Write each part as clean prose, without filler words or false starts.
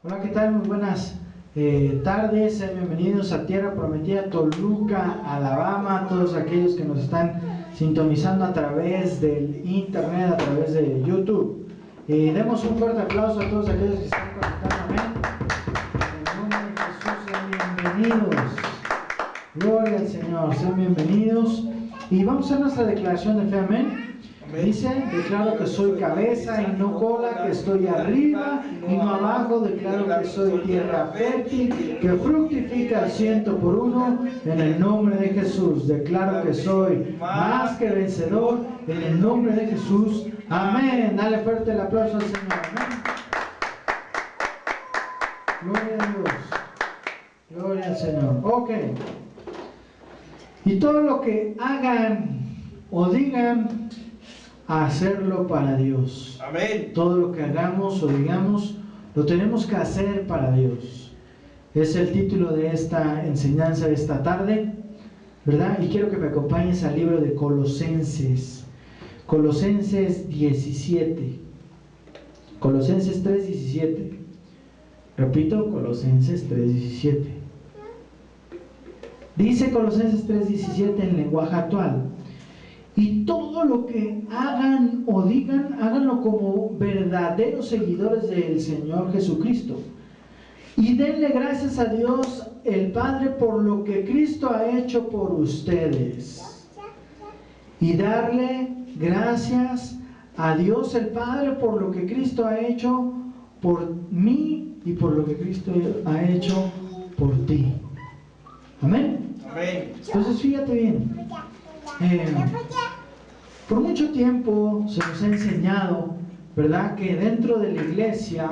Hola, ¿qué tal? Muy buenas tardes. Sean bienvenidos a Tierra Prometida, Toluca, Alabama. Todos aquellos que nos están sintonizando a través del internet, a través de YouTube. Demos un fuerte aplauso a todos aquellos que están conectando. Amén. En el nombre de Jesús, sean bienvenidos. Gloria al Señor, sean bienvenidos. Y vamos a hacer nuestra declaración de fe. Amén. Dice: declaro que soy cabeza y no cola, que estoy arriba y no abajo, declaro que soy tierra fértil, que fructifica al 100 por 1, en el nombre de Jesús. Declaro que soy más que vencedor, en el nombre de Jesús. Amén. Dale fuerte el aplauso al Señor. Amén. Gloria a Dios. Gloria al Señor. Ok. Y todo lo que hagan o digan, hacerlo para Dios. Amén. Todo lo que hagamos o digamos, lo tenemos que hacer para Dios. Es el título de esta enseñanza de esta tarde, ¿verdad? Y quiero que me acompañes al libro de Colosenses. Colosenses 17. Colosenses 3:17. Repito, Colosenses 3:17. Dice Colosenses 3:17 en lenguaje actual: y todo lo que hagan o digan, háganlo como verdaderos seguidores del Señor Jesucristo. Y denle gracias a Dios el Padre por lo que Cristo ha hecho por ustedes. Y darle gracias a Dios el Padre por lo que Cristo ha hecho por mí y por lo que Cristo ha hecho por ti. Amén. Amén. Entonces fíjate bien. Por mucho tiempo se nos ha enseñado, ¿verdad?, que dentro de la iglesia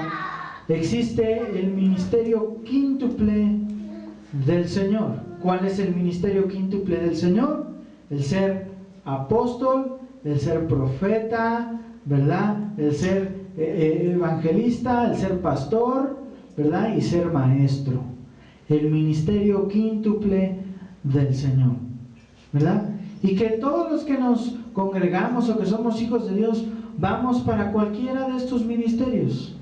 existe el ministerio quíntuple del Señor. ¿Cuál es el ministerio quíntuple del Señor? El ser apóstol, el ser profeta, ¿verdad?, el ser evangelista, el ser pastor, ¿verdad?, y ser maestro. El ministerio quíntuple del Señor, ¿verdad? Y que todos los que nos congregamos o que somos hijos de Dios vamos para cualquiera de estos ministerios.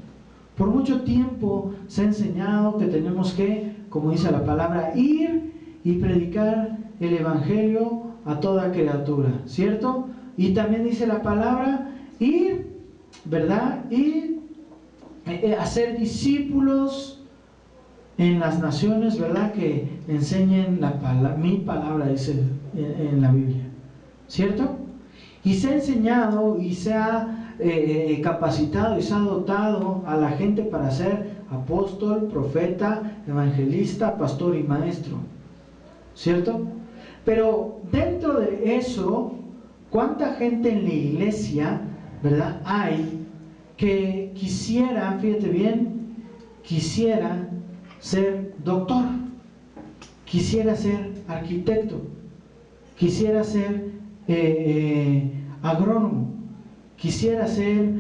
Por mucho tiempo se ha enseñado que tenemos que, como dice la palabra, ir y predicar el evangelio a toda criatura, ¿cierto? Y también dice la palabra ir, ¿verdad? Ir, hacer discípulos en las naciones, ¿verdad?, que enseñen mi palabra, dice en la Biblia, ¿cierto? Y se ha enseñado y se ha capacitado y se ha dotado a la gente para ser apóstol, profeta, evangelista, pastor y maestro, ¿cierto? Pero dentro de eso, ¿cuánta gente en la iglesia, ¿verdad?, hay que quisiera, fíjate bien, quisiera ser doctor, quisiera ser arquitecto, quisiera ser agrónomo, quisiera ser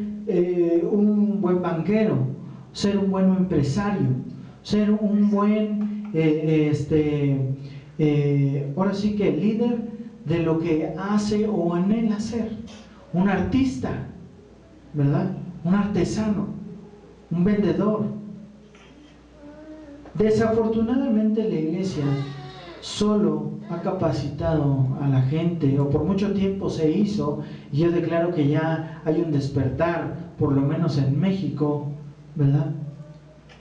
un buen banquero, ser un buen empresario, ser un buen ahora sí que líder de lo que hace o anhela ser, un artista, ¿verdad?, un artesano, un vendedor. Desafortunadamente la iglesia solo ha capacitado a la gente, o por mucho tiempo se hizo, y yo declaro que ya hay un despertar, por lo menos en México, ¿verdad?,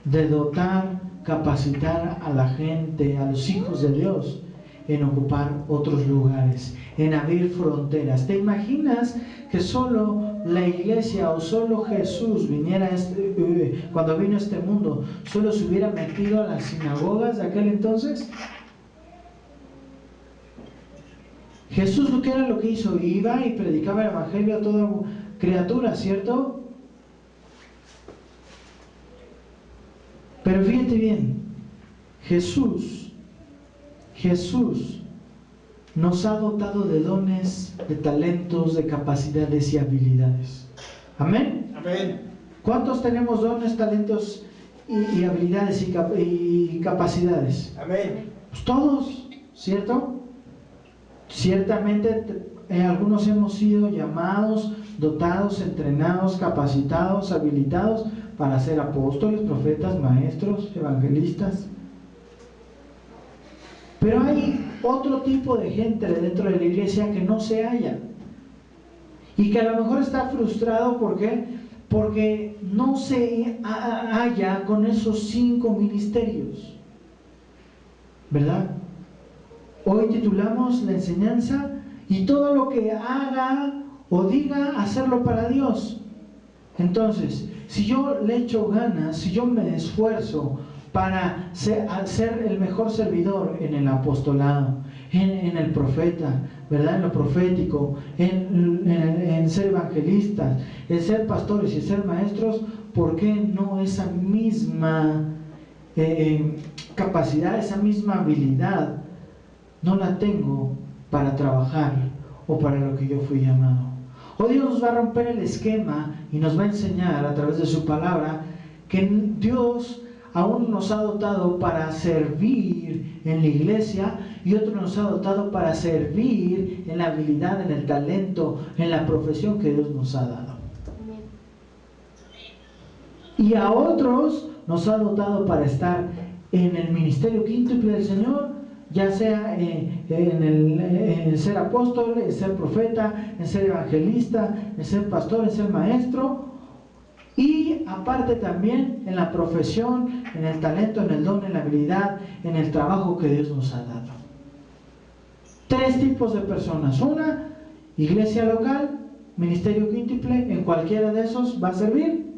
de dotar, capacitar a la gente, a los hijos de Dios, en ocupar otros lugares, en abrir fronteras. ¿Te imaginas que solo la iglesia o solo Jesús viniera cuando vino a este mundo, solo se hubiera metido a las sinagogas de aquel entonces? Jesús lo que era lo que hizo, iba y predicaba el evangelio a toda criatura, ¿cierto? Pero fíjate bien, Jesús nos ha dotado de dones, de talentos, de capacidades y habilidades. ¿Amén? Amén. ¿Cuántos tenemos dones, talentos y habilidades y capacidades? Amén. Pues todos, ¿cierto? Ciertamente algunos hemos sido llamados, dotados, entrenados, capacitados, habilitados para ser apóstoles, profetas, maestros, evangelistas. Pero hay otro tipo de gente dentro de la iglesia que no se halla y que a lo mejor está frustrado. ¿Por qué? Porque no se halla con esos 5 ministerios, ¿verdad? Hoy titulamos la enseñanza: y todo lo que haga o diga, hacerlo para Dios. Entonces, si yo le echo ganas, si yo me esfuerzo para ser el mejor servidor en el apostolado, en el profeta, ¿verdad? En lo profético, en ser evangelistas, en ser pastores y ser maestros, ¿por qué no esa misma capacidad, esa misma habilidad no la tengo para trabajar o para lo que yo fui llamado? Hoy Dios nos va a romper el esquema y nos va a enseñar a través de su palabra que Dios aún nos ha dotado para servir en la iglesia, y otro nos ha dotado para servir en la habilidad, en el talento, en la profesión que Dios nos ha dado. Y a otros nos ha dotado para estar en el ministerio quíntuple del Señor, ya sea en ser apóstol, en ser profeta, en ser evangelista, en ser pastor, en ser maestro, y aparte también en la profesión, en el talento, en el don, en la habilidad, en el trabajo que Dios nos ha dado. 3 tipos de personas. Una, iglesia local, ministerio quíntuple, en cualquiera de esos va a servir.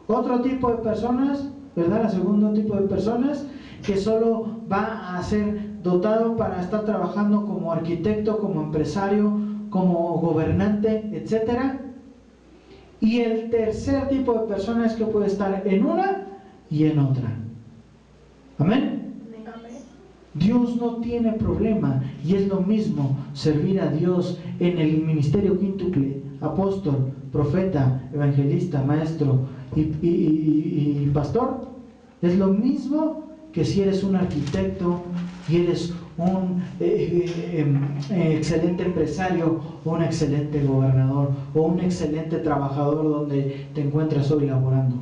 Otro tipo de personas, ¿verdad? El segundo tipo de personas, que solo va a ser dotado para estar trabajando como arquitecto, como empresario, como gobernante, etcétera. Y el tercer tipo de personas que puede estar en una y en otra. Amén. Dios no tiene problema, y es lo mismo servir a Dios en el ministerio quíntuple, apóstol, profeta, evangelista, maestro y pastor. Es lo mismo que si eres un arquitecto y eres un excelente empresario, o un excelente gobernador, o un excelente trabajador donde te encuentras hoy laborando.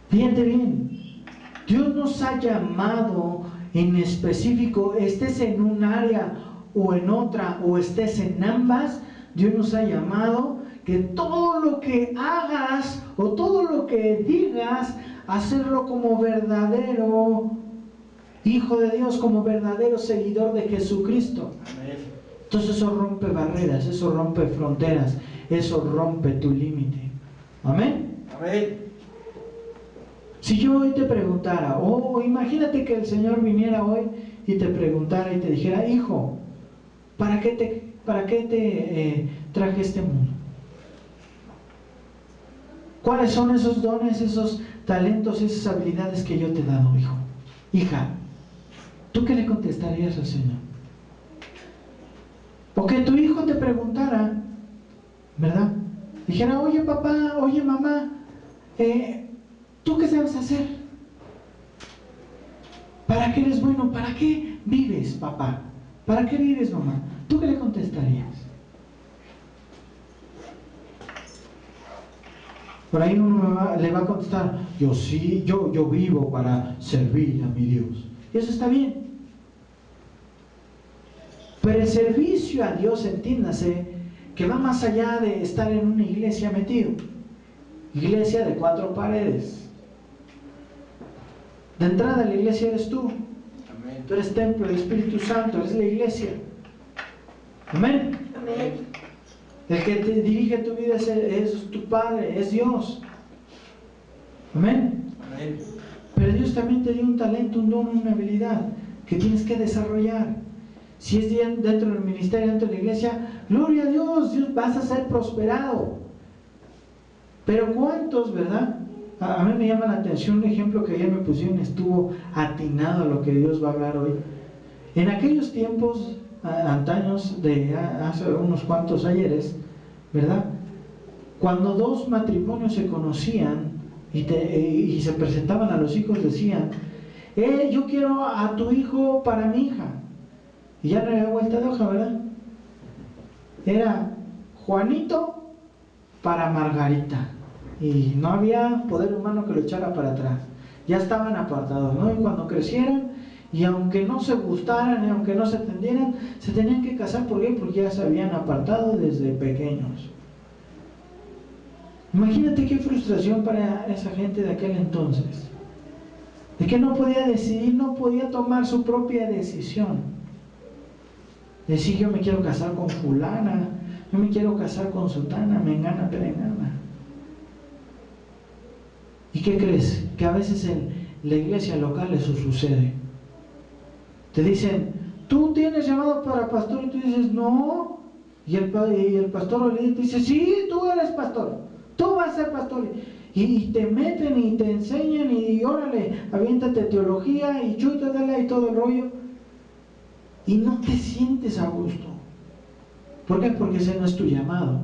Fíjate bien, Dios nos ha llamado en específico, estés en un área o en otra, o estés en ambas. Dios nos ha llamado que todo lo que hagas o todo lo que digas, hacerlo como verdadero hijo de Dios, como verdadero seguidor de Jesucristo. Amén. Entonces eso rompe barreras, eso rompe fronteras, eso rompe tu límite. Amén. Amén. Si yo hoy te preguntara, o imagínate que el Señor viniera hoy y te preguntara y te dijera: hijo, ¿para qué te traje a este mundo? ¿Cuáles son esos dones, esos talentos, esas habilidades que yo te he dado, hijo? Hija, ¿tú qué le contestarías al Señor? O que tu hijo te preguntara, ¿verdad? Dijera: oye papá, oye mamá, ¿tú qué sabes hacer? ¿Para qué eres bueno? ¿Para qué vives, papá? ¿Para qué vives, mamá? ¿Tú qué le contestarías? Por ahí uno le va a contestar: yo sí, yo vivo para servir a mi Dios. Y eso está bien. Pero el servicio a Dios, entiéndase, que va más allá de estar en una iglesia metido. Iglesia de 4 paredes. De entrada, la iglesia eres tú. Amén. Tú eres templo del Espíritu Santo, eres la iglesia. Amén. Amén. El que te dirige tu vida es tu Padre, es Dios. Amén. Amén. Pero Dios también te dio un talento, un don, una habilidad que tienes que desarrollar. Si es dentro del ministerio, dentro de la iglesia, gloria a Dios, vas a ser prosperado. Pero ¿cuántos, verdad? A mí me llama la atención un ejemplo que ayer me pusieron, estuvo atinado a lo que Dios va a hablar hoy. En aquellos tiempos, antaños, hace unos cuantos ayeres, ¿verdad? Cuando 2 matrimonios se conocían y se presentaban a los hijos, decían: yo quiero a tu hijo para mi hija. Y ya no había vuelta de hoja, ¿verdad? era Juanito para Margarita. Y no había poder humano que lo echara para atrás. Ya estaban apartados, ¿no? Y cuando crecieran, y aunque no se gustaran, y aunque no se entendieran, se tenían que casar. ¿Por qué? Porque ya se habían apartado desde pequeños. Imagínate qué frustración para esa gente de aquel entonces. De que no podía decidir, no podía tomar su propia decisión. Decir, yo me quiero casar con fulana, yo me quiero casar con sutana, mengana, perengana. ¿Y qué crees? Que a veces en la iglesia local eso sucede. Te dicen, tú tienes llamado para pastor, y tú dices, no. Y el pastor o el líder te dice, sí, tú eres pastor, tú vas a ser pastor. Y te meten y te enseñan y órale, aviéntate teología y chútatela y todo el rollo. Y no te sientes a gusto. ¿Por qué? Porque ese no es tu llamado.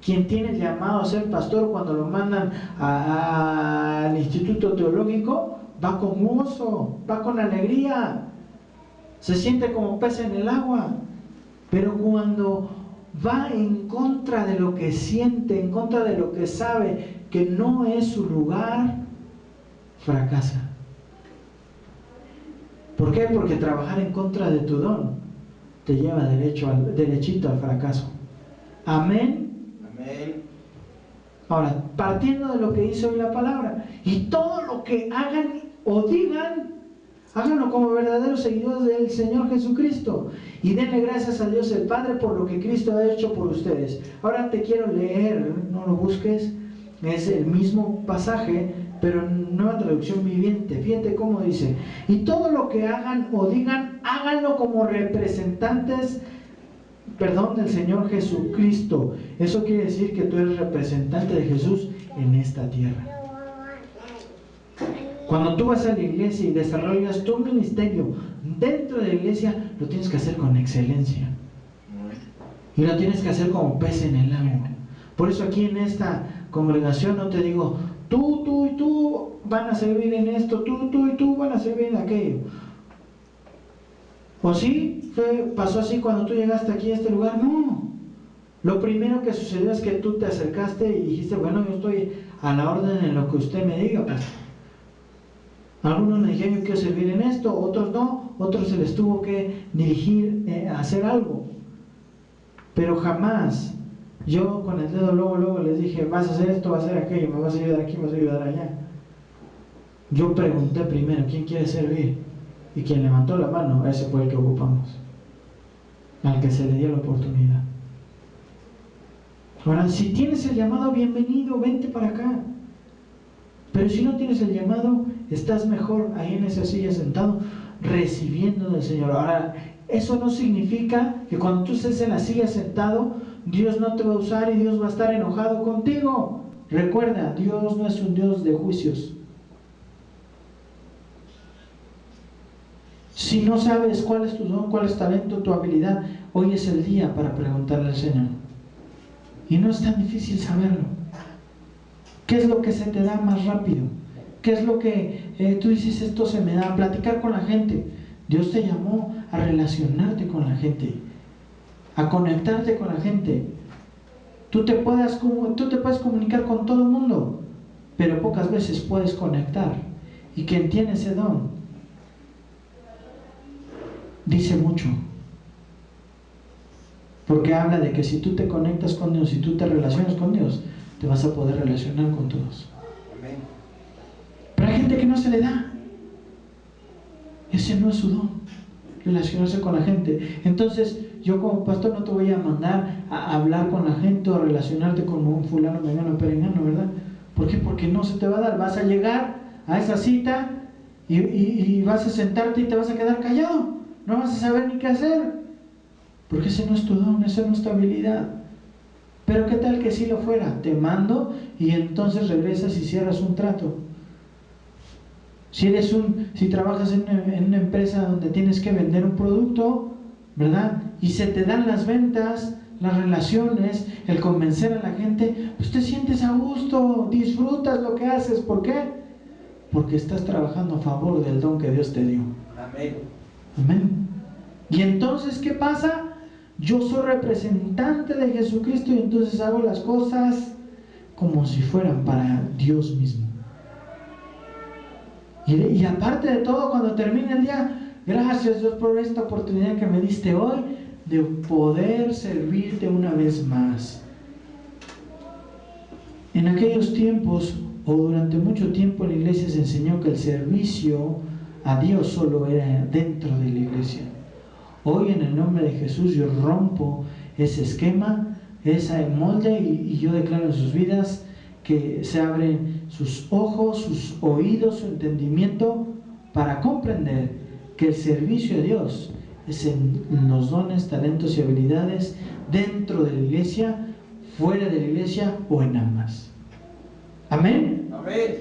Quien tiene el llamado a ser pastor, cuando lo mandan al instituto teológico, va con gozo, va con alegría, se siente como pez en el agua. Pero cuando va en contra de lo que siente, en contra de lo que sabe que no es su lugar, fracasa. ¿Por qué? Porque trabajar en contra de tu don te lleva derechito al fracaso. Amén. Amén. Ahora, partiendo de lo que dice hoy la palabra, y todo lo que hagan o digan, háganlo como verdaderos seguidores del Señor Jesucristo, y denle gracias a Dios el Padre por lo que Cristo ha hecho por ustedes. Ahora te quiero leer, no lo busques, es el mismo pasaje, pero en nueva traducción viviente. Fíjate cómo dice: y todo lo que hagan o digan, háganlo como representantes del Señor Jesucristo. Eso quiere decir que tú eres representante de Jesús en esta tierra. Cuando tú vas a la iglesia y desarrollas tu ministerio dentro de la iglesia, lo tienes que hacer con excelencia. Y lo tienes que hacer como pez en el agua. Por eso aquí en esta congregación no te digo, tú y tú van a servir en esto, tú y tú van a servir en aquello. ¿O sí? ¿Pasó así cuando tú llegaste aquí a este lugar? No. Lo primero que sucedió es que tú te acercaste y dijiste, bueno, yo estoy a la orden en lo que usted me diga, pastor. Algunos me dijeron, yo quiero servir en esto, otros no, otros se les tuvo que dirigir a hacer algo. Pero jamás yo con el dedo luego les dije, vas a hacer esto, vas a hacer aquello, me vas a ayudar aquí, me vas a ayudar allá. Yo pregunté primero, ¿quién quiere servir? Y quien levantó la mano, ese fue el que ocupamos, al que se le dio la oportunidad. Ahora, si tienes el llamado, bienvenido, vente para acá. Pero si no tienes el llamado, estás mejor ahí en esa silla sentado, recibiendo del Señor. Ahora, eso no significa que cuando tú estés en la silla sentado, Dios no te va a usar y Dios va a estar enojado contigo. Recuerda, Dios no es un Dios de juicios. Si no sabes cuál es tu don, cuál es tu talento, tu habilidad, hoy es el día para preguntarle al Señor. Y no es tan difícil saberlo. ¿Qué es lo que se te da más rápido? ¿Qué es lo que tú dices, esto se me da? Platicar con la gente. Dios te llamó a relacionarte con la gente, a conectarte con la gente. Tú te puedes comunicar con todo el mundo, pero pocas veces puedes conectar. Y quien tiene ese don dice mucho, porque habla de que si tú te conectas con Dios, si tú te relacionas con Dios, te vas a poder relacionar con todos. Amén. Pero hay gente que no se le da. Ese no es su don, relacionarse con la gente. Entonces, yo como pastor no te voy a mandar a hablar con la gente o a relacionarte con un fulano, mengano, perengano, ¿verdad? ¿Por qué? Porque no se te va a dar. Vas a llegar a esa cita y vas a sentarte y te vas a quedar callado. No vas a saber ni qué hacer. Porque ese no es tu don, esa no es tu habilidad. Pero ¿qué tal que si lo fuera? Te mando y entonces regresas y cierras un trato. Si trabajas en una empresa donde tienes que vender un producto, ¿verdad? Y se te dan las ventas, las relaciones, el convencer a la gente, pues te sientes a gusto, disfrutas lo que haces. ¿Por qué? Porque estás trabajando a favor del don que Dios te dio. Amén. Amén. Y entonces, ¿qué pasa? Yo soy representante de Jesucristo y entonces hago las cosas como si fueran para Dios mismo. Y aparte de todo, cuando termine el día, gracias Dios por esta oportunidad que me diste hoy de poder servirte una vez más. En aquellos tiempos, o durante mucho tiempo, en la iglesia se enseñó que el servicio a Dios solo era dentro de la iglesia. Hoy, en el nombre de Jesús, yo rompo ese esquema, ese molde, y yo declaro en sus vidas que se abren sus ojos, sus oídos, su entendimiento para comprender que el servicio a Dios es en los dones, talentos y habilidades dentro de la iglesia, fuera de la iglesia o en ambas. Amén. Amén.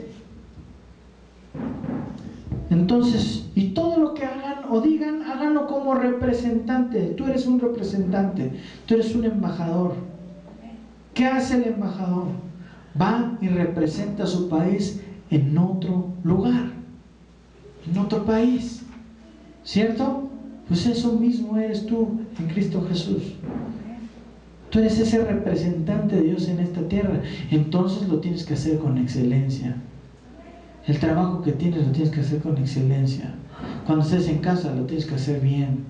Entonces, y todo lo que hagan o digan, háganlo como representante. Tú eres un representante, tú eres un embajador. ¿Qué hace el embajador? Va y representa a su país en otro lugar, en otro país, ¿cierto? Pues eso mismo eres tú en Cristo Jesús. Tú eres ese representante de Dios en esta tierra. Entonces lo tienes que hacer con excelencia. El trabajo que tienes lo tienes que hacer con excelencia. Cuando estés en casa lo tienes que hacer bien.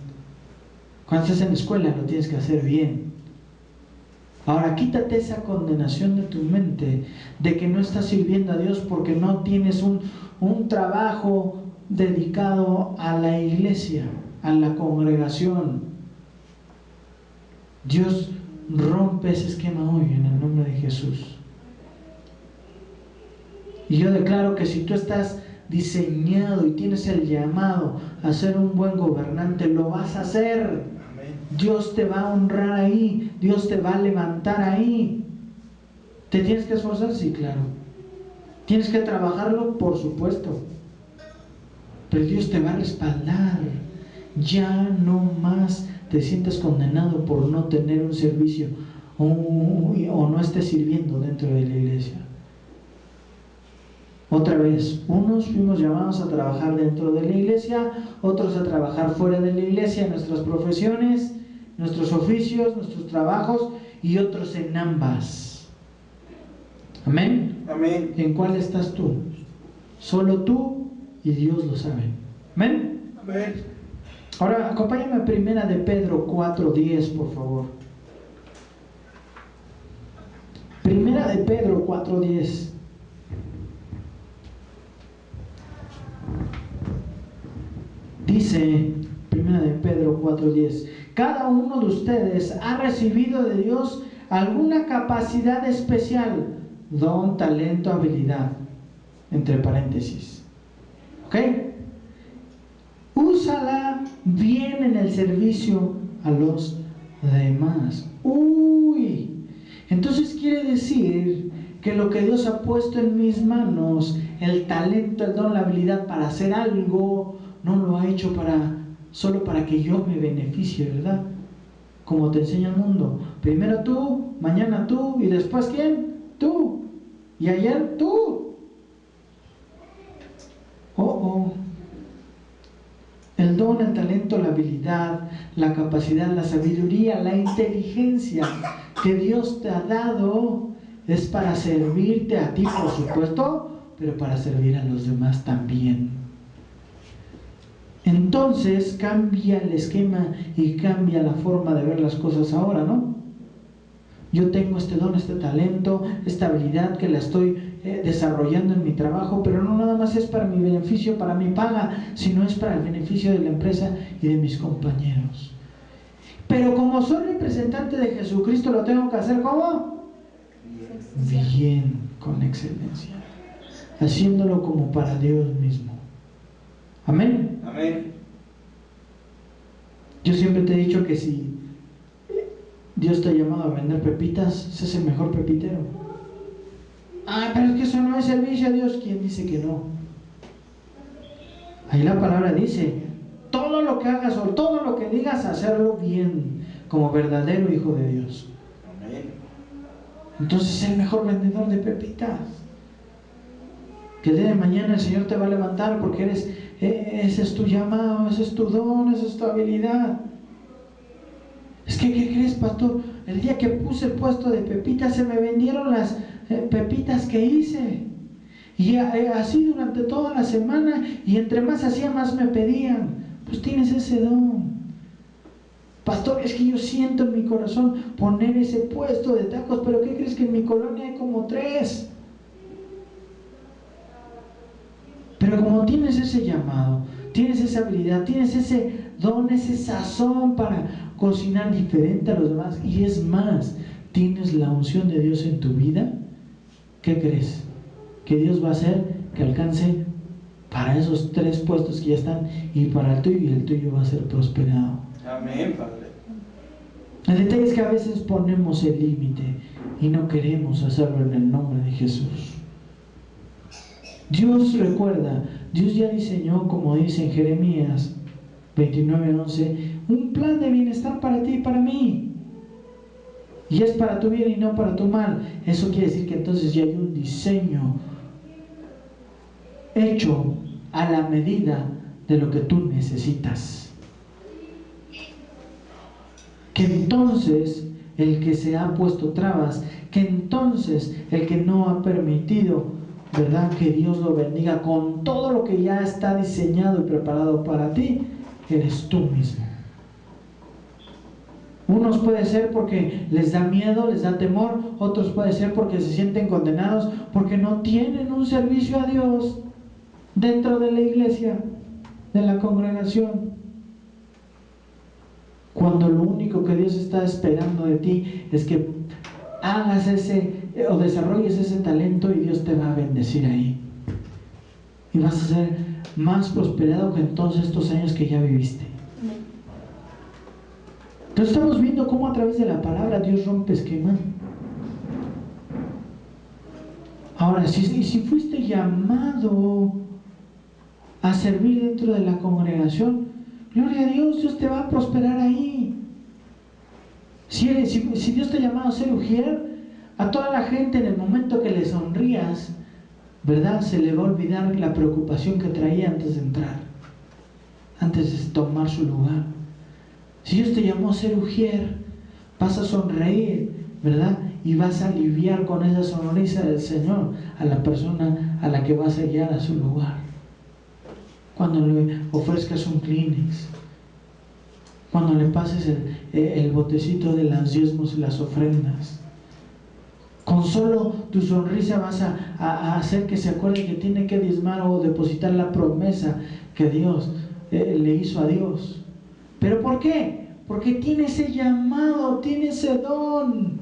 Cuando estés en la escuela lo tienes que hacer bien. Ahora quítate esa condenación de tu mente de que no estás sirviendo a Dios porque no tienes un trabajo dedicado a la iglesia, a la congregación. Dios rompe ese esquema hoy en el nombre de Jesús. Y yo declaro que si tú estás diseñado y tienes el llamado a ser un buen gobernante, lo vas a hacer. Amén. Dios te va a honrar ahí, Dios te va a levantar ahí. ¿Te tienes que esforzar? Sí, claro. ¿Tienes que trabajarlo? Por supuesto. Pero Dios te va a respaldar. Ya no más te sientes condenado por no tener un servicio o no estés sirviendo dentro de la iglesia. Otra vez, unos fuimos llamados a trabajar dentro de la iglesia, otros a trabajar fuera de la iglesia, en nuestras profesiones, nuestros oficios, nuestros trabajos, y otros en ambas. Amén. Amén. ¿En cuál estás tú? Solo tú y Dios lo sabe. Amén. Amén. Ahora acompáñame a Primera de Pedro 4:10, por favor. Primera de Pedro 4:10. Dice, Primera de Pedro 4:10, cada uno de ustedes ha recibido de Dios alguna capacidad especial, don, talento, habilidad, entre paréntesis. ¿Ok? Úsala bien en el servicio a los demás. Entonces quiere decir que lo que Dios ha puesto en mis manos, el talento, el don, la habilidad para hacer algo, no lo ha hecho solo para que yo me beneficie, ¿verdad? Como te enseña el mundo. Primero tú, mañana tú, y después ¿quién? Tú. Y ayer tú. El don, el talento, la habilidad, la capacidad, la sabiduría, la inteligencia que Dios te ha dado es para servirte a ti, por supuesto, pero para servir a los demás también. Entonces cambia el esquema y cambia la forma de ver las cosas ahora, ¿no? Yo tengo este don, este talento, esta habilidad que la estoy desarrollando en mi trabajo, pero no nada más es para mi beneficio, para mi paga, sino es para el beneficio de la empresa y de mis compañeros. Pero como soy representante de Jesucristo, lo tengo que hacer ¿cómo? Bien, con excelencia, haciéndolo como para Dios mismo. Amén. Amén. Yo siempre te he dicho que si Dios te ha llamado a vender pepitas, seas el mejor pepitero. Pero es que eso no es servicio a Dios. ¿Quién dice que no? Ahí la palabra dice, todo lo que hagas o todo lo que digas, hacerlo bien, como verdadero hijo de Dios. Amén. Entonces es el mejor vendedor de pepitas. Que el día de mañana el Señor te va a levantar porque ese es tu llamado, ese es tu don, esa es tu habilidad. Es que, ¿qué crees, pastor? El día que puse el puesto de pepitas se me vendieron las pepitas que hice. Y así durante toda la semana, y entre más hacía, más me pedían. Pues tienes ese don. Pastor, es que yo siento en mi corazón poner ese puesto de tacos, pero ¿qué crees? Que en mi colonia hay como 3. Pero como tienes ese llamado, tienes esa habilidad, tienes ese don, ese sazón para cocinar diferente a los demás, y es más, tienes la unción de Dios en tu vida, ¿qué crees? Que Dios va a hacer que alcance para esos 3 puestos que ya están, y para el tuyo, y el tuyo va a ser prosperado. Amén, Padre. El detalle es que a veces ponemos el límite y no queremos hacerlo en el nombre de Jesús. Dios, recuerda, Dios ya diseñó, como dice en Jeremías 29:11, un plan de bienestar para ti y para mí. Y es para tu bien y no para tu mal. Eso quiere decir que entonces ya hay un diseño hecho a la medida de lo que tú necesitas. Que entonces el que se ha puesto trabas, que entonces el que no ha permitido, ¿verdad?, que Dios lo bendiga con todo lo que ya está diseñado y preparado para ti, eres tú mismo. Unos puede ser porque les da miedo, les da temor, otros puede ser porque se sienten condenados, porque no tienen un servicio a Dios dentro de la iglesia, de la congregación. Cuando lo único que Dios está esperando de ti es que hagas o desarrolles ese talento, y Dios te va a bendecir ahí. Y vas a ser más prosperado que en todos estos años que ya viviste. Entonces estamos viendo cómo a través de la palabra Dios rompe esquema. Ahora, si fuiste llamado a servir dentro de la congregación, gloria a Dios, Dios te va a prosperar ahí. Si Dios te ha llamado a ser ujier, a toda la gente en el momento que le sonrías, ¿verdad?, se le va a olvidar la preocupación que traía antes de entrar, antes de tomar su lugar. Si Dios te llamó a ser ujier, vas a sonreír, ¿verdad?, y vas a aliviar con esa sonrisa del Señor a la persona a la que vas a guiar a su lugar. Cuando le ofrezcas un Kleenex, cuando le pases el botecito de los diezmos y las ofrendas, con solo tu sonrisa vas a hacer que se acuerde que tiene que diezmar o depositar la promesa que Dios le hizo a Dios. ¿Pero por qué? Porque tiene ese llamado, tiene ese don.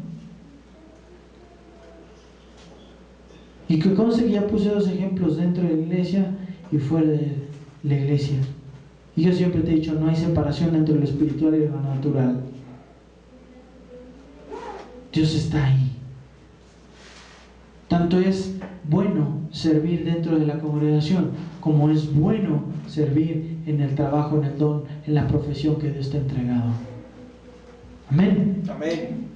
Y que conste que ya puse 2 ejemplos dentro de la iglesia y fuera de la iglesia. Y yo siempre te he dicho, no hay separación entre lo espiritual y lo natural. Dios está ahí. Tanto es bueno servir dentro de la congregación, como es bueno servir en el trabajo, en el don, en la profesión que Dios te ha entregado. Amén. Amén.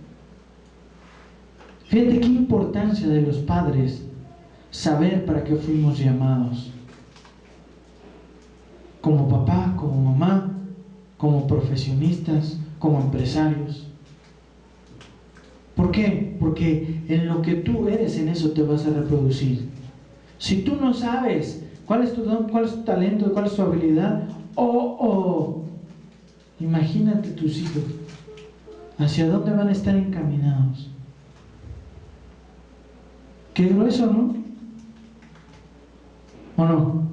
Fíjate qué importancia de los padres saber para qué fuimos llamados. Como papá, como mamá, como profesionistas, como empresarios. ¿Por qué? Porque en lo que tú eres, en eso te vas a reproducir. Si tú no sabes cuál es tu don, cuál es tu talento, cuál es tu habilidad, imagínate tus hijos, hacia dónde van a estar encaminados. Qué grueso, ¿no? ¿O no?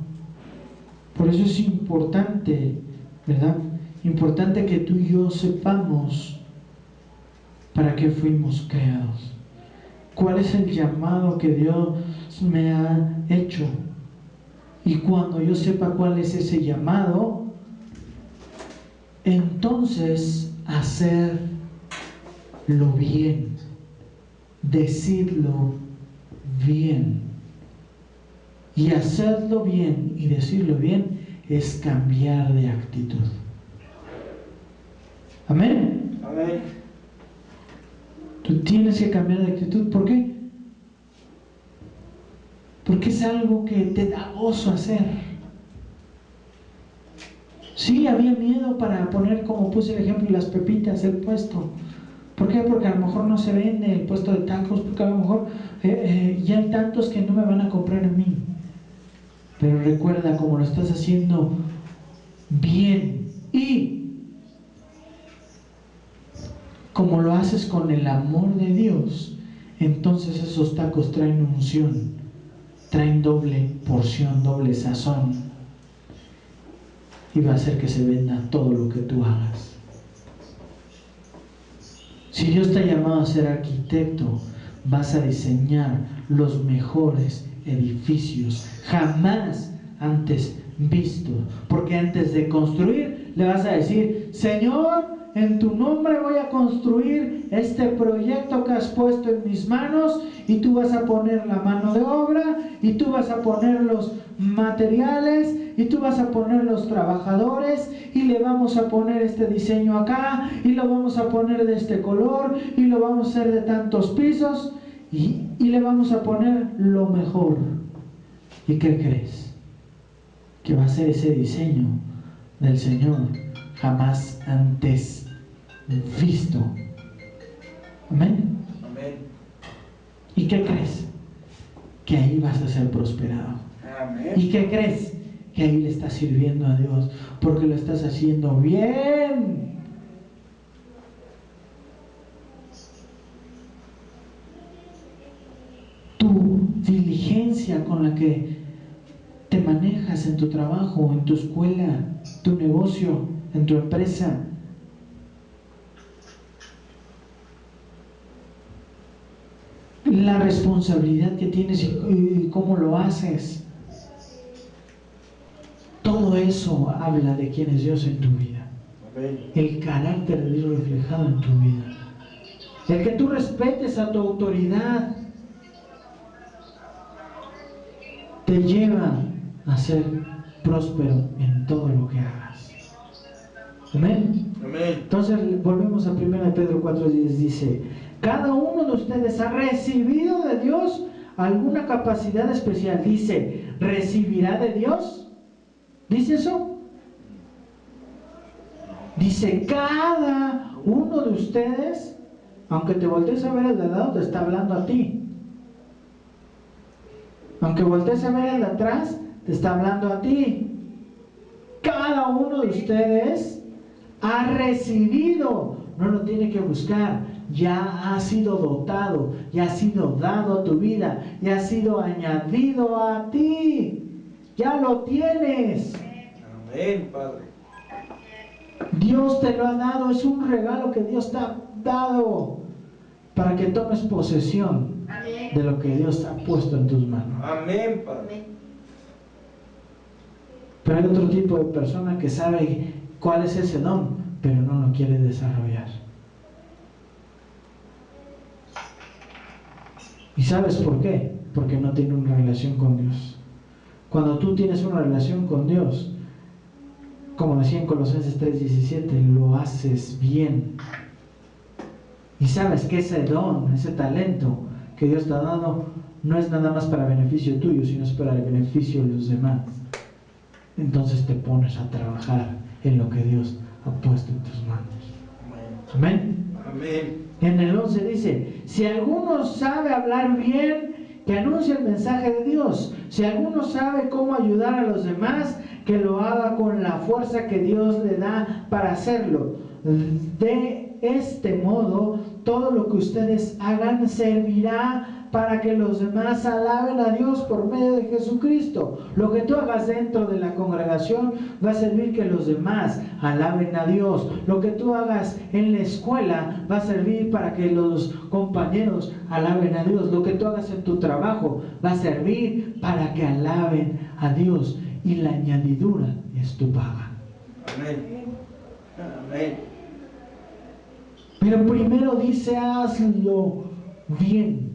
Por eso es importante, ¿verdad? Importante que tú y yo sepamos para qué fuimos creados. ¿Cuál es el llamado que Dios me ha hecho? Y cuando yo sepa cuál es ese llamado, entonces hacerlo bien, decirlo bien. Y hacerlo bien y decirlo bien es cambiar de actitud. Amén. Amén. Tú tienes que cambiar de actitud. ¿Por qué? Porque es algo que te da gozo hacer. Sí, había miedo para poner, como puse el ejemplo, las pepitas del puesto. ¿Por qué? Porque a lo mejor no se vende el puesto de tacos, porque a lo mejor ya hay tantos que no me van a comprar a mí. Pero recuerda, como lo estás haciendo bien y como lo haces con el amor de Dios, entonces esos tacos traen unción, traen doble porción, doble sazón, y va a hacer que se venda todo lo que tú hagas. Si Dios te ha llamado a ser arquitecto, vas a diseñar los mejores edificios jamás antes vistos, porque antes de construir le vas a decir: Señor, en tu nombre voy a construir este proyecto que has puesto en mis manos, y tú vas a poner la mano de obra, y tú vas a poner los materiales, y tú vas a poner los trabajadores, y le vamos a poner este diseño acá, y lo vamos a poner de este color, y lo vamos a hacer de tantos pisos, y le vamos a poner lo mejor. ¿Y qué crees? Que va a ser ese diseño del Señor jamás antes visto. Amén. Amén. ¿Y qué crees? Que ahí vas a ser prosperado. Amén. ¿Y qué crees? Que ahí le estás sirviendo a Dios, porque lo estás haciendo bien. Tu diligencia con la que te manejas en tu trabajo, en tu escuela, tu negocio, en tu empresa, la responsabilidad que tienes y cómo lo haces, todo eso habla de quién es Dios en tu vida. El carácter de Dios reflejado en tu vida, el que tú respetes a tu autoridad, te lleva a ser próspero en todo lo que hagas. Amén. Amén. Entonces volvemos a 1 Pedro 4:10, dice: cada uno de ustedes ha recibido de Dios alguna capacidad especial. Dice: ¿recibirá de Dios? ¿Dice eso? Dice: cada uno de ustedes, aunque te voltees a ver al de lado, te está hablando a ti. Aunque voltees a ver al de atrás, te está hablando a ti. Cada uno de ustedes ha recibido, no lo tiene que buscar, ya ha sido dotado, ya ha sido dado a tu vida, ya ha sido añadido a ti, ya lo tienes. Amén, Padre. Dios te lo ha dado, es un regalo que Dios te ha dado para que tomes posesión de lo que Dios ha puesto en tus manos. Amén, Padre. Pero hay otro tipo de persona que sabe cuál es ese don, pero no lo quiere desarrollar. ¿Y sabes por qué? Porque no tiene una relación con Dios. Cuando tú tienes una relación con Dios, como decía en Colosenses 3:17, lo haces bien. Y sabes que ese don, ese talento que Dios te ha dado, no es nada más para beneficio tuyo, sino es para el beneficio de los demás. Entonces te pones a trabajar en lo que Dios ha puesto en tus manos. Amén. Amén. En el 11 dice: si alguno sabe hablar bien, que anuncie el mensaje de Dios. Si alguno sabe cómo ayudar a los demás, que lo haga con la fuerza que Dios le da para hacerlo. De este modo, todo lo que ustedes hagan servirá para que los demás alaben a Dios por medio de Jesucristo. Lo que tú hagas dentro de la congregación va a servir que los demás alaben a Dios. Lo que tú hagas en la escuela va a servir para que los compañeros alaben a Dios. Lo que tú hagas en tu trabajo va a servir para que alaben a Dios. Y la añadidura es tu paga. Amén. Amén. Pero primero dice: hazlo bien,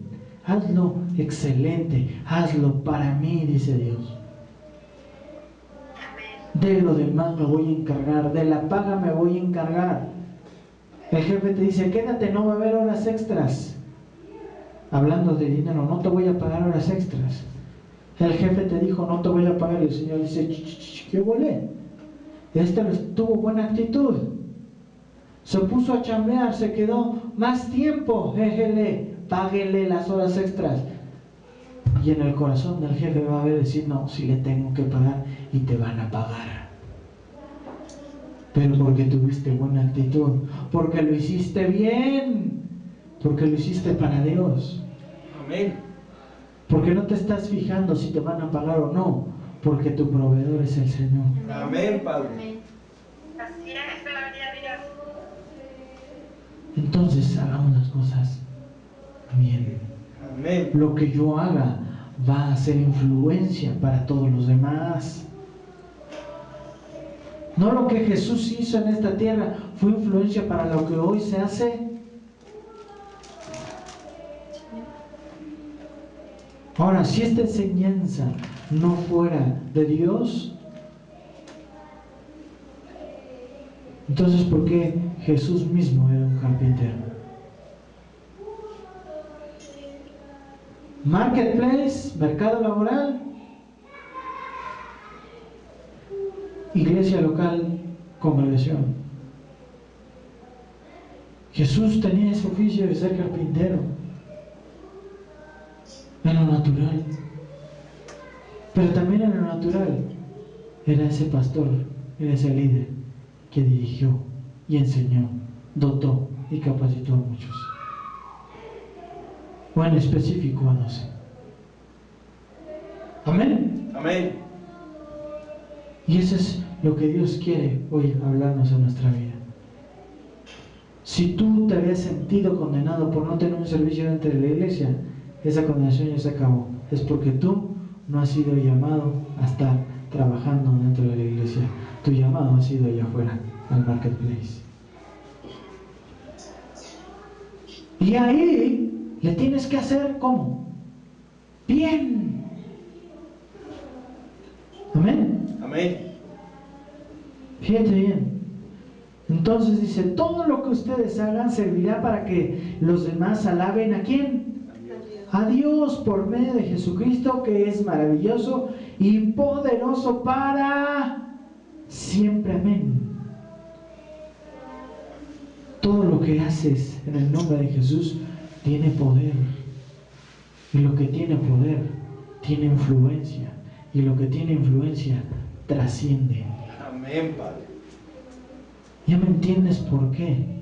hazlo excelente, hazlo para mí, dice Dios. De lo demás me voy a encargar, de la paga me voy a encargar. El jefe te dice: quédate, no va a haber horas extras. Hablando de dinero, no te voy a pagar horas extras. El jefe te dijo: no te voy a pagar. Y el Señor dice: ¿qué volé? tuvo buena actitud. Se puso a chambear, se quedó más tiempo, jéjele, páguele las horas extras. Y en el corazón del jefe va a haber decir, no, si le tengo que pagar y te van a pagar. Pero porque tuviste buena actitud, porque lo hiciste bien, porque lo hiciste para Dios. Amén. Porque no te estás fijando si te van a pagar o no, porque tu proveedor es el Señor. Amén, Padre. Así es, gloria a Dios. Entonces hagamos las cosas bien. Amén. Lo que yo haga va a hacer influencia para todos los demás. No lo que Jesús hizo en esta tierra fue influencia para lo que hoy se hace. Ahora, si esta enseñanza no fuera de Dios, entonces ¿por qué Jesús mismo era un carpintero? Marketplace, mercado laboral, iglesia local, congregación. Jesús tenía ese oficio de ser carpintero en lo natural, pero también en lo natural era ese pastor, era ese líder que dirigió y enseñó, dotó y capacitó a muchos, o en específico a 12. Amén. Amén. Y eso es lo que Dios quiere hoy hablarnos en nuestra vida. Si tú te habías sentido condenado por no tener un servicio dentro de la iglesia, esa condenación ya se acabó. Es porque tú no has sido llamado a estar trabajando dentro de la iglesia. Tu llamado ha sido allá afuera, al marketplace. Y ahí le tienes que hacer ¿cómo? Bien. Amén. Amén. Fíjate bien. Entonces dice, todo lo que ustedes hagan servirá para que los demás alaben ¿a quién? A Dios por medio de Jesucristo, que es maravilloso y poderoso para siempre. Amén. Todo lo que haces en el nombre de Jesús tiene poder. Y lo que tiene poder tiene influencia. Y lo que tiene influencia trasciende. Amén, Padre. ¿Ya me entiendes por qué?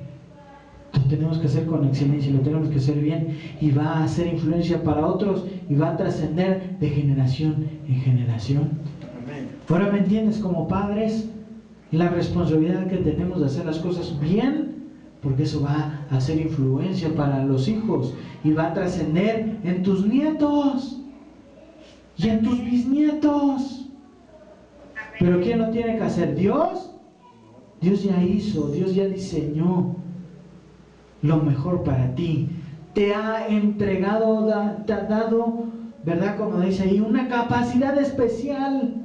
Lo tenemos que hacer con excelencia, lo tenemos que hacer bien y va a hacer influencia para otros y va a trascender de generación en generación. Amén. Ahora me entiendes, como padres, la responsabilidad que tenemos de hacer las cosas bien, porque eso va a hacer influencia para los hijos y va a trascender en tus nietos y en tus bisnietos. Pero ¿quién lo tiene que hacer? ¿Dios? Dios ya hizo, Dios ya diseñó lo mejor para ti. Te ha entregado, te ha dado, ¿verdad? Como dice ahí, una capacidad especial.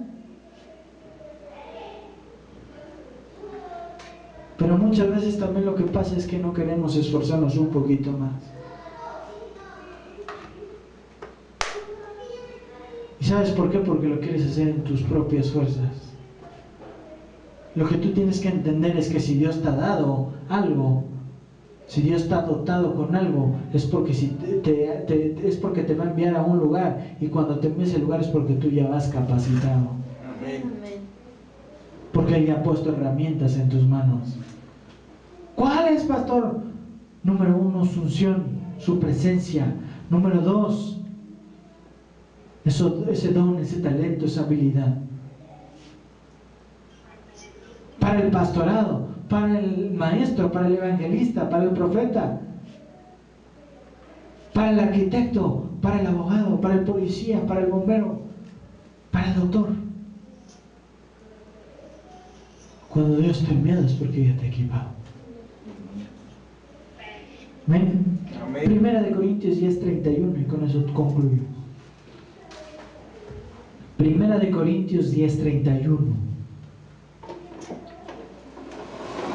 Pero muchas veces también lo que pasa es que no queremos esforzarnos un poquito más. ¿Y sabes por qué? Porque lo quieres hacer en tus propias fuerzas. Lo que tú tienes que entender es que si Dios te ha dado algo, si Dios está dotado con algo, es porque, es porque te va a enviar a un lugar, y cuando te envíe a ese lugar es porque tú ya vas capacitado. Amén. Porque Él ya ha puesto herramientas en tus manos. ¿Cuál es, pastor? Número 1, su unción, su presencia. Número 2, ese don, ese talento, esa habilidad. Para el pastorado, para el maestro, para el evangelista, para el profeta, para el arquitecto, para el abogado, para el policía, para el bombero, para el doctor. Cuando Dios te envía es porque ya te ha equipado. Amén. Amén. Primera de Corintios 10:31, y con eso concluyo. Primera de Corintios 10:31.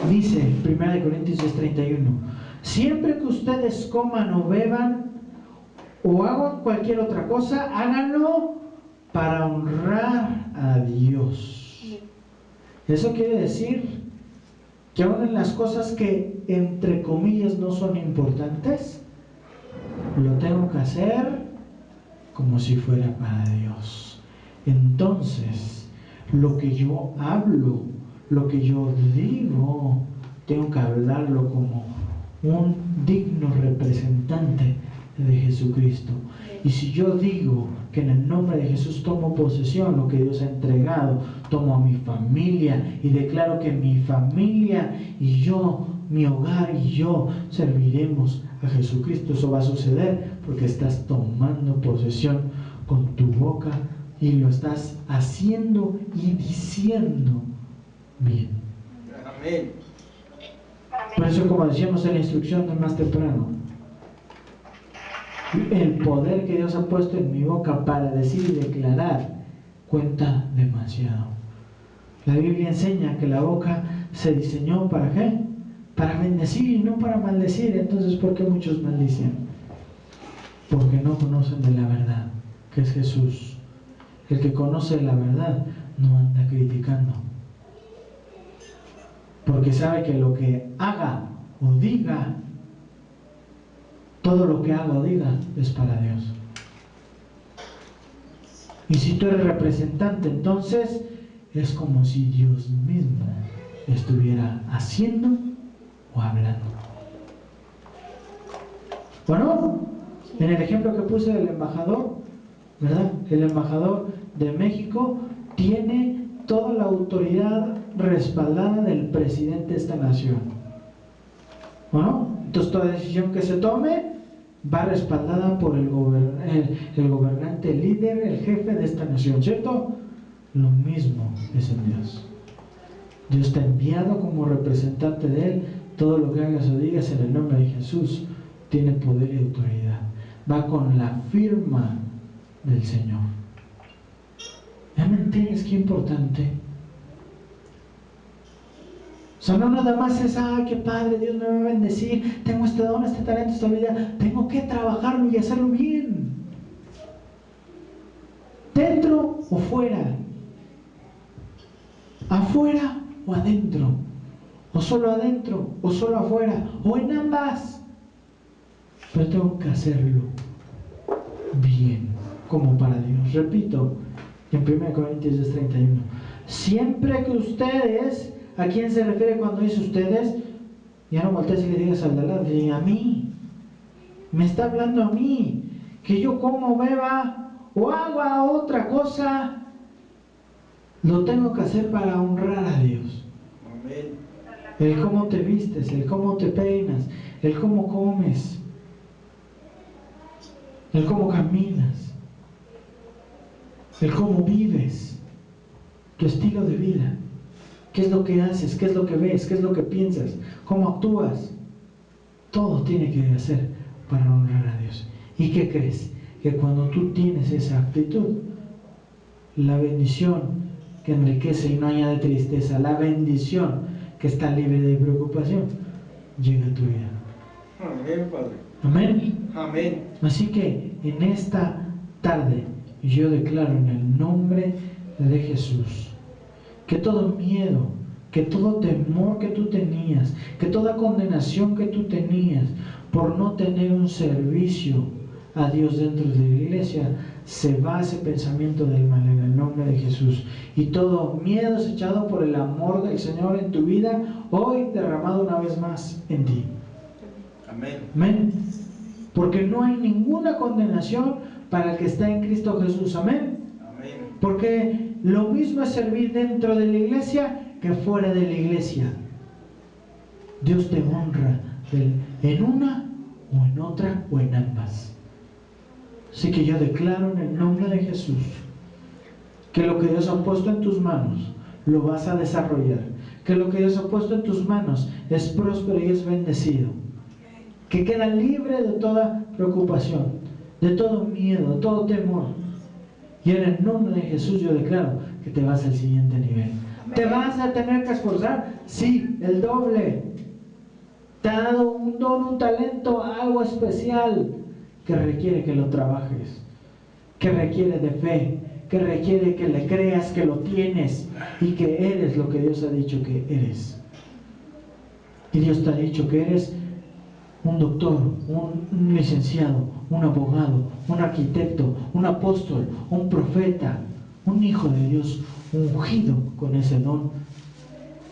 Dice, 1 Corintios 10:31, siempre que ustedes coman o beban o hagan cualquier otra cosa, háganlo para honrar a Dios. Eso quiere decir que aún en las cosas que entre comillas no son importantes, lo tengo que hacer como si fuera para Dios. Entonces, lo que yo hablo, lo que yo digo, tengo que hablarlo como un digno representante de Jesucristo. Y si yo digo que en el nombre de Jesús tomo posesión lo que Dios ha entregado, tomo a mi familia y declaro que mi familia y yo, mi hogar y yo serviremos a Jesucristo, eso va a suceder porque estás tomando posesión con tu boca y lo estás haciendo y diciendo bien. Amén. Por eso, como decíamos en la instrucción de más temprano, el poder que Dios ha puesto en mi boca para decir y declarar cuenta demasiado. La Biblia enseña que la boca se diseñó ¿para qué? Para bendecir y no para maldecir. Entonces, ¿por qué muchos maldicen? Porque no conocen de la verdad, que es Jesús. El que conoce la verdad no anda criticando, porque sabe que lo que haga o diga, todo lo que haga o diga es para Dios. Y si tú eres representante, entonces es como si Dios mismo estuviera haciendo o hablando. Bueno, en el ejemplo que puse del embajador, ¿verdad? El embajador de México tiene toda la autoridad respaldada del presidente de esta nación. ¿Bueno? Entonces toda decisión que se tome va respaldada por el gobernante, el líder, el jefe de esta nación, ¿cierto? Lo mismo es en Dios. Dios te ha enviado como representante de Él. Todo lo que hagas o digas en el nombre de Jesús tiene poder y autoridad. Va con la firma del Señor. ¿Ya me entiendes qué importante? O sea, no nada más es, ay, qué padre, Dios me va a bendecir, tengo este don, este talento, esta habilidad, tengo que trabajarlo y hacerlo bien. Dentro o fuera, afuera o adentro, o solo adentro, o solo afuera, o en ambas. Pero tengo que hacerlo bien, como para Dios. Repito, en 1 Corintios 10:31, siempre que ustedes, ¿a quién se refiere cuando dice ustedes? Ya no voltees y le digas al de al lado, dile a mí. Me está hablando a mí. Que yo como, beba o haga otra cosa, lo tengo que hacer para honrar a Dios. Amén. El cómo te vistes, el cómo te peinas, el cómo comes, el cómo caminas, el cómo vives, tu estilo de vida. ¿Qué es lo que haces? ¿Qué es lo que ves? ¿Qué es lo que piensas? ¿Cómo actúas? Todo tiene que hacer para honrar a Dios. ¿Y qué crees? Que cuando tú tienes esa actitud, la bendición que enriquece y no añade tristeza, la bendición que está libre de preocupación, llega a tu vida. Amén, Padre. Amén. Amén. Así que en esta tarde yo declaro en el nombre de Jesús que todo miedo, que todo temor que tú tenías, que toda condenación que tú tenías por no tener un servicio a Dios dentro de la iglesia, se va ese pensamiento del mal en el nombre de Jesús. Y todo miedo es echado por el amor del Señor en tu vida, hoy derramado una vez más en ti. Amén. Amén. Porque no hay ninguna condenación para el que está en Cristo Jesús. Amén. Amén. Porque lo mismo es servir dentro de la iglesia que fuera de la iglesia. Dios te honra en una o en otra o en ambas. Así que yo declaro en el nombre de Jesús que lo que Dios ha puesto en tus manos lo vas a desarrollar. Que lo que Dios ha puesto en tus manos es próspero y es bendecido. Que queda libre de toda preocupación, de todo miedo, de todo temor. Y en el nombre de Jesús yo declaro que te vas al siguiente nivel. ¿Te vas a tener que esforzar? Sí, el doble. Te ha dado un don, un talento, algo especial que requiere que lo trabajes, que requiere de fe, que requiere que le creas que lo tienes y que eres lo que Dios ha dicho que eres. Y Dios te ha dicho que eres un doctor, un licenciado, un abogado, un arquitecto, un apóstol, un profeta, un hijo de Dios ungido con ese don,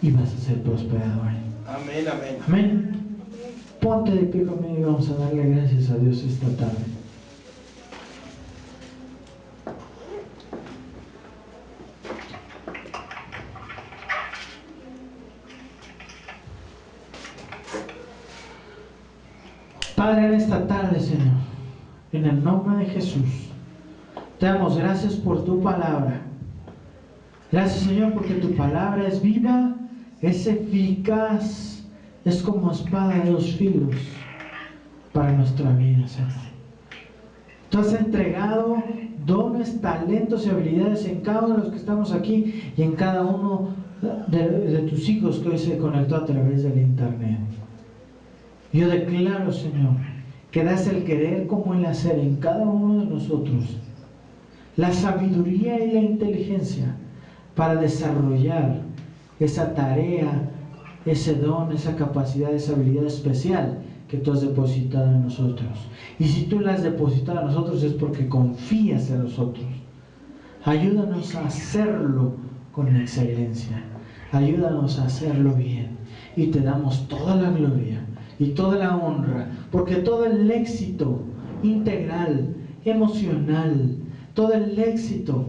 y vas a ser prosperado. Amén, amén. Amén. Ponte de pie conmigo y vamos a darle gracias a Dios esta tarde. Padre, en esta tarde, Señor, en el nombre de Jesús, te damos gracias por tu palabra. Gracias, Señor, porque tu palabra es viva, es eficaz, es como espada de dos filos para nuestra vida, Señor. Tú has entregado dones, talentos y habilidades en cada uno de los que estamos aquí y en cada uno de tus hijos que hoy se conectó a través del internet. Yo declaro, Señor, que das el querer como el hacer en cada uno de nosotros, la sabiduría y la inteligencia para desarrollar esa tarea, ese don, esa capacidad, esa habilidad especial que tú has depositado en nosotros. Y si tú la has depositado en nosotros es porque confías en nosotros. Ayúdanos a hacerlo con excelencia. Ayúdanos a hacerlo bien. Y te damos toda la gloria y toda la honra, porque todo el éxito integral, emocional, todo el éxito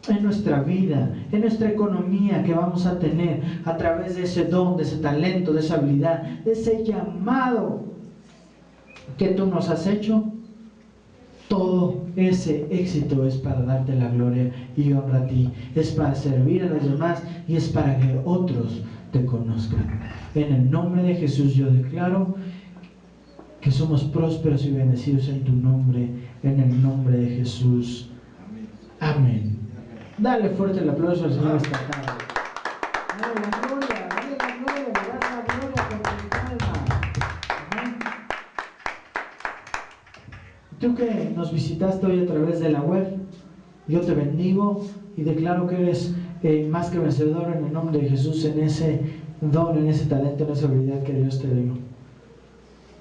en nuestra vida, en nuestra economía que vamos a tener a través de ese don, de ese talento, de esa habilidad, de ese llamado que tú nos has hecho, todo ese éxito es para darte la gloria y honra a ti, es para servir a los demás y es para que otros te conozcan. En el nombre de Jesús yo declaro que somos prósperos y bendecidos en tu nombre, en el nombre de Jesús. Amén. Dale fuerte el aplauso al Señor esta tarde. Dale la gloria, le das la gloria con tu palma. Amén. Tú que nos visitaste hoy a través de la web, yo te bendigo y declaro que eres más que vencedor en el nombre de Jesús, en ese don, en ese talento, en esa habilidad que Dios te dio.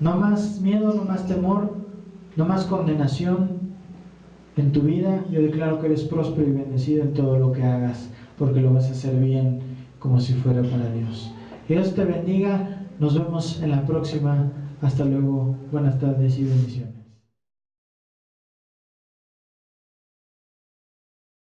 No más miedo, no más temor, no más condenación en tu vida. Yo declaro que eres próspero y bendecido en todo lo que hagas, porque lo vas a hacer bien, como si fuera para Dios. Dios te bendiga. Nos vemos en la próxima. Hasta luego. Buenas tardes y bendiciones.